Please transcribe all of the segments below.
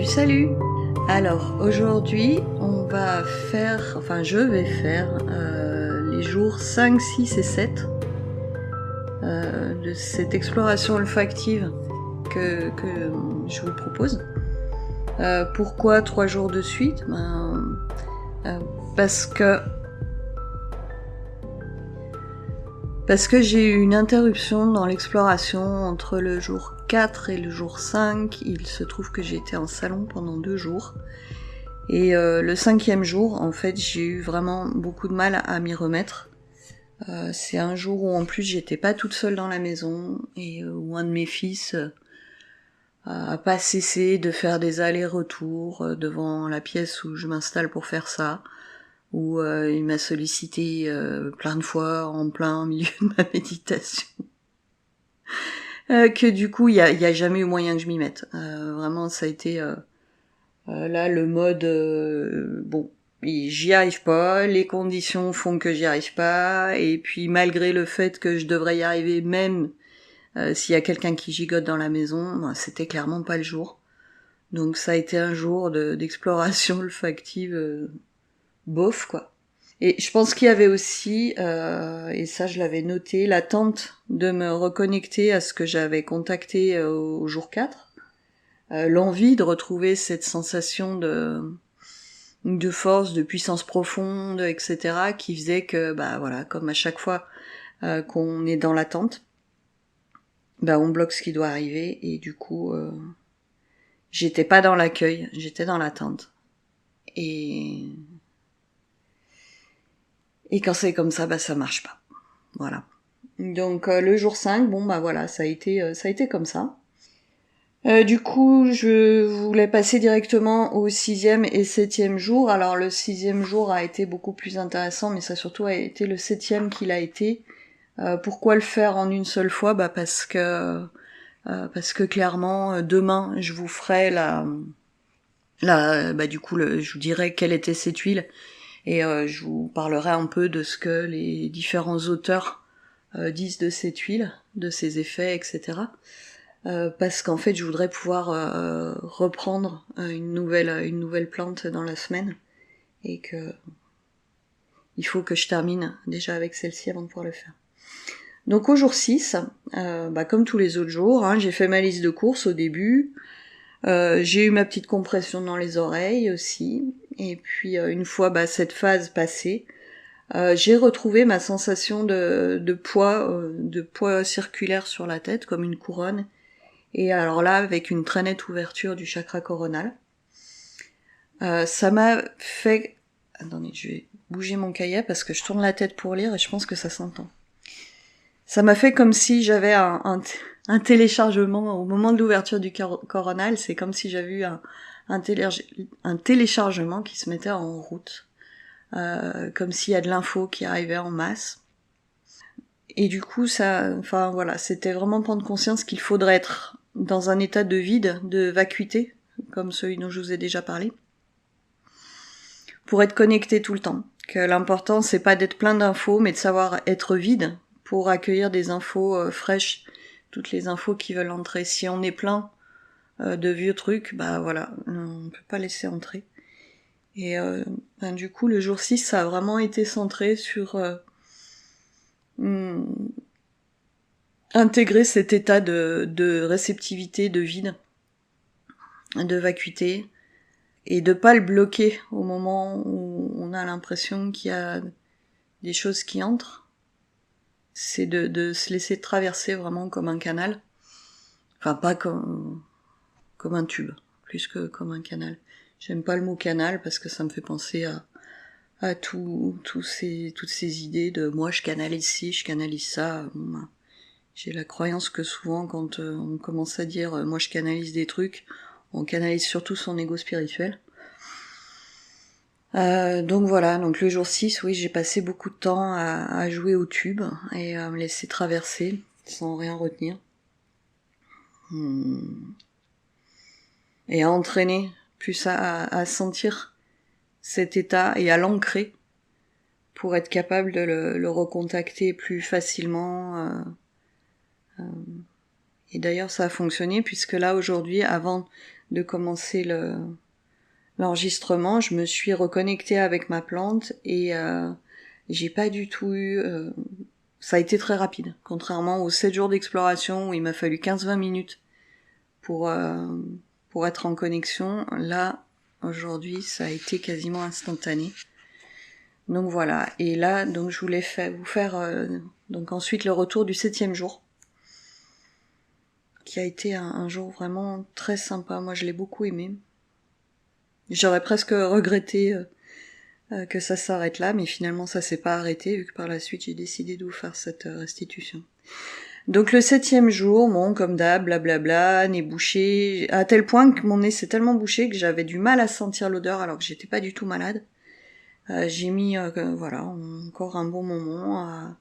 Salut. Alors aujourd'hui je vais faire les jours 5, 6 et 7 de cette exploration olfactive que je vous propose. Pourquoi 3 jours de suite ? Parce que j'ai eu une interruption dans l'exploration entre le jour 4 et le jour 5. Il se trouve que j'ai été en salon pendant 2 jours. Et le 5e jour, en fait, j'ai eu vraiment beaucoup de mal à m'y remettre. C'est un jour où en plus j'étais pas toute seule dans la maison et où un de mes fils a pas cessé de faire des allers-retours devant la pièce où je m'installe pour faire ça. Où il m'a sollicité plein de fois en plein milieu de ma méditation. Que du coup, il y a jamais eu moyen que je m'y mette. Vraiment, ça a été là le mode j'y arrive pas, les conditions font que j'y arrive pas, et puis malgré le fait que je devrais y arriver même s'il y a quelqu'un qui gigote dans la maison, c'était clairement pas le jour. Donc ça a été un jour d'exploration olfactive bof quoi. Et je pense qu'il y avait aussi, et ça je l'avais noté, l'attente de me reconnecter à ce que j'avais contacté au jour 4, l'envie de retrouver cette sensation de force, de puissance profonde, etc., qui faisait que, comme à chaque fois qu'on est dans l'attente, on bloque ce qui doit arriver, et du coup, j'étais pas dans l'accueil, j'étais dans l'attente. Et quand c'est comme ça, ça marche pas. Voilà. Donc le jour 5, ça a été comme ça. Du coup, je voulais passer directement au 6e et 7e jour. Alors le 6e jour a été beaucoup plus intéressant, mais ça surtout a été le 7e qu'il a été. Pourquoi le faire en une seule fois ? Parce que clairement, demain, je vous ferai je vous dirai quelle était cette huile. Et je vous parlerai un peu de ce que les différents auteurs disent de cette huile, de ses effets, etc. Parce qu'en fait, je voudrais pouvoir reprendre une nouvelle plante dans la semaine, et que il faut que je termine déjà avec celle-ci avant de pouvoir le faire. Donc au jour 6, comme tous les autres jours, j'ai fait ma liste de courses au début. J'ai eu ma petite compression dans les oreilles aussi, et puis une fois cette phase passée, j'ai retrouvé ma sensation de poids circulaire sur la tête, comme une couronne, et alors là avec une très nette ouverture du chakra coronal. Ça m'a fait... Attendez, je vais bouger mon cahier parce que je tourne la tête pour lire et je pense que ça s'entend. Ça m'a fait comme si j'avais un téléchargement au moment de l'ouverture du coronal. C'est comme si j'avais eu un téléchargement qui se mettait en route, comme s'il y a de l'info qui arrivait en masse. Et du coup, c'était vraiment prendre conscience qu'il faudrait être dans un état de vide, de vacuité, comme celui dont je vous ai déjà parlé, pour être connecté tout le temps. Que l'important, c'est pas d'être plein d'infos, mais de savoir être vide, pour accueillir des infos fraîches, toutes les infos qui veulent entrer. Si on est plein de vieux trucs, on peut pas laisser entrer. Et du coup, le jour 6, ça a vraiment été centré sur intégrer cet état de réceptivité, de vide, de vacuité, et de pas le bloquer au moment où on a l'impression qu'il y a des choses qui entrent. C'est de se laisser traverser vraiment comme un canal. Enfin, pas comme un tube, plus que comme un canal. J'aime pas le mot canal parce que ça me fait penser à toutes ces idées de moi je canalise ci, je canalise ça. J'ai la croyance que souvent quand on commence à dire moi je canalise des trucs, on canalise surtout son ego spirituel. Donc voilà, donc le jour 6, oui, j'ai passé beaucoup de temps à jouer au tube et à me laisser traverser sans rien retenir. Et à entraîner, plus à sentir cet état et à l'ancrer pour être capable de le recontacter plus facilement. Et d'ailleurs ça a fonctionné puisque là aujourd'hui, avant de commencer l'enregistrement, je me suis reconnectée avec ma plante et j'ai pas du tout eu... ça a été très rapide, contrairement aux 7 jours d'exploration où il m'a fallu 15-20 minutes pour être en connexion. Là, aujourd'hui, ça a été quasiment instantané. Donc voilà, et là, donc je voulais vous faire donc ensuite le retour du 7e jour, qui a été un jour vraiment très sympa. Moi, je l'ai beaucoup aimé. J'aurais presque regretté que ça s'arrête là, mais finalement ça s'est pas arrêté, vu que par la suite j'ai décidé de vous faire cette restitution. Donc le 7e jour, bon, comme d'hab, blablabla, nez bouché, à tel point que mon nez s'est tellement bouché que j'avais du mal à sentir l'odeur alors que j'étais pas du tout malade. J'ai mis voilà, encore un bon moment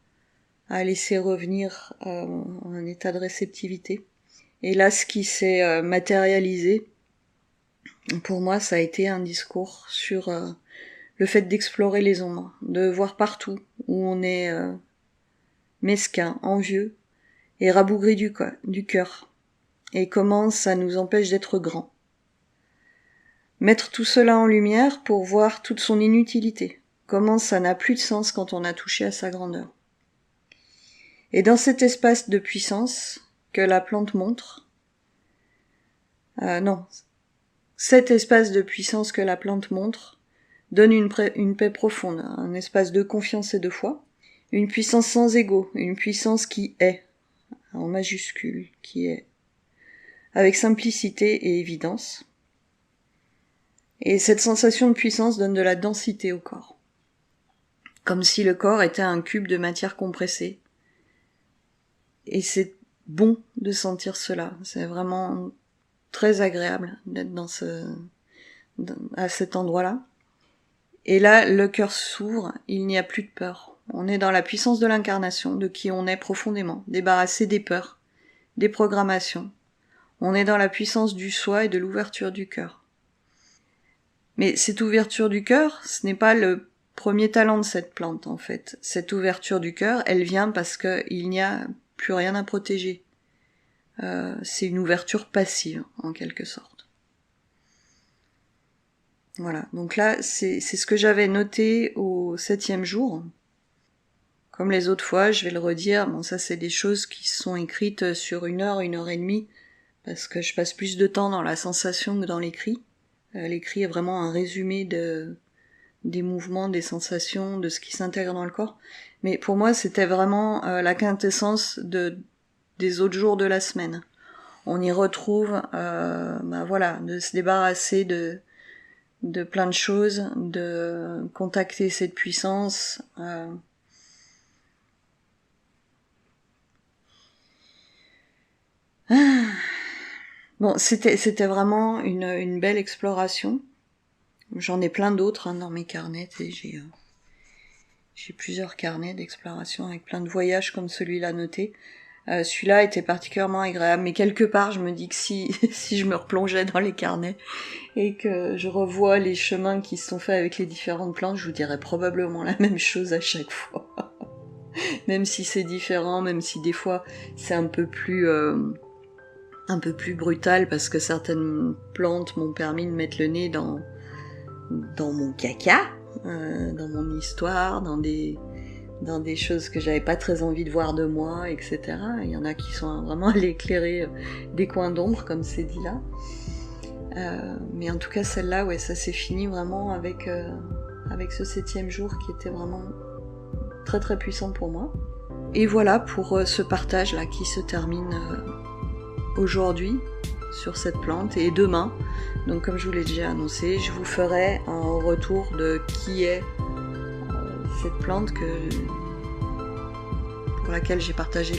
à laisser revenir un état de réceptivité. Et là, ce qui s'est matérialisé, pour moi, ça a été un discours sur le fait d'explorer les ombres, de voir partout où on est mesquin, envieux et rabougri du cœur, et comment ça nous empêche d'être grands. Mettre tout cela en lumière pour voir toute son inutilité, comment ça n'a plus de sens quand on a touché à sa grandeur. Et dans cet espace de puissance que la plante montre, cet espace de puissance que la plante montre donne une paix profonde, un espace de confiance et de foi, une puissance sans ego, une puissance qui est, en majuscule, qui est, avec simplicité et évidence. Et cette sensation de puissance donne de la densité au corps, comme si le corps était un cube de matière compressée. Et c'est bon de sentir cela, c'est vraiment très agréable d'être à cet endroit-là. Et là, le cœur s'ouvre, il n'y a plus de peur. On est dans la puissance de l'incarnation, de qui on est profondément, débarrassé des peurs, des programmations. On est dans la puissance du soi et de l'ouverture du cœur. Mais cette ouverture du cœur, ce n'est pas le premier talent de cette plante, en fait. Cette ouverture du cœur, elle vient parce qu'il n'y a plus rien à protéger. C'est une ouverture passive, en quelque sorte. Voilà, donc là, c'est ce que j'avais noté au 7e jour. Comme les autres fois, je vais le redire, bon, ça c'est des choses qui sont écrites sur 1 heure et demie, parce que je passe plus de temps dans la sensation que dans l'écrit. L'écrit est vraiment un résumé des mouvements, des sensations, de ce qui s'intègre dans le corps. Mais pour moi, c'était vraiment la quintessence des autres jours de la semaine. On y retrouve, de se débarrasser de plein de choses, de contacter cette puissance. Bon, c'était vraiment une belle exploration. J'en ai plein d'autres dans mes carnets. J'ai plusieurs carnets d'exploration avec plein de voyages comme celui-là noté. Celui-là était particulièrement agréable, mais quelque part je me dis que si je me replongeais dans les carnets et que je revois les chemins qui se sont faits avec les différentes plantes, je vous dirais probablement la même chose à chaque fois. Même si c'est différent, même si des fois c'est un peu plus brutal parce que certaines plantes m'ont permis de mettre le nez dans mon caca, dans mon histoire, dans des choses que j'avais pas très envie de voir de moi, etc. Il y en a qui sont vraiment allés éclairer des coins d'ombre, comme c'est dit là. Mais en tout cas, celle-là, ouais, ça s'est fini vraiment avec ce 7e jour qui était vraiment très très puissant pour moi. Et voilà pour ce partage-là qui se termine aujourd'hui sur cette plante et demain. Donc comme je vous l'ai déjà annoncé, je vous ferai un retour de qui est cette plante pour laquelle j'ai partagé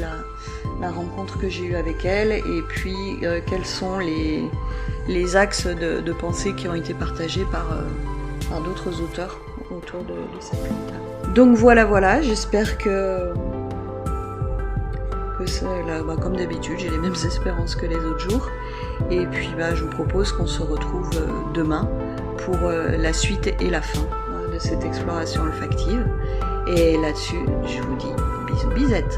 la rencontre que j'ai eue avec elle, et puis quels sont les axes de pensée qui ont été partagés par d'autres auteurs autour de cette plante-là. Donc voilà, j'espère que comme d'habitude, j'ai les mêmes espérances que les autres jours. Et puis je vous propose qu'on se retrouve demain pour la suite et la fin de cette exploration olfactive. Et là-dessus, je vous dis bisous bisettes.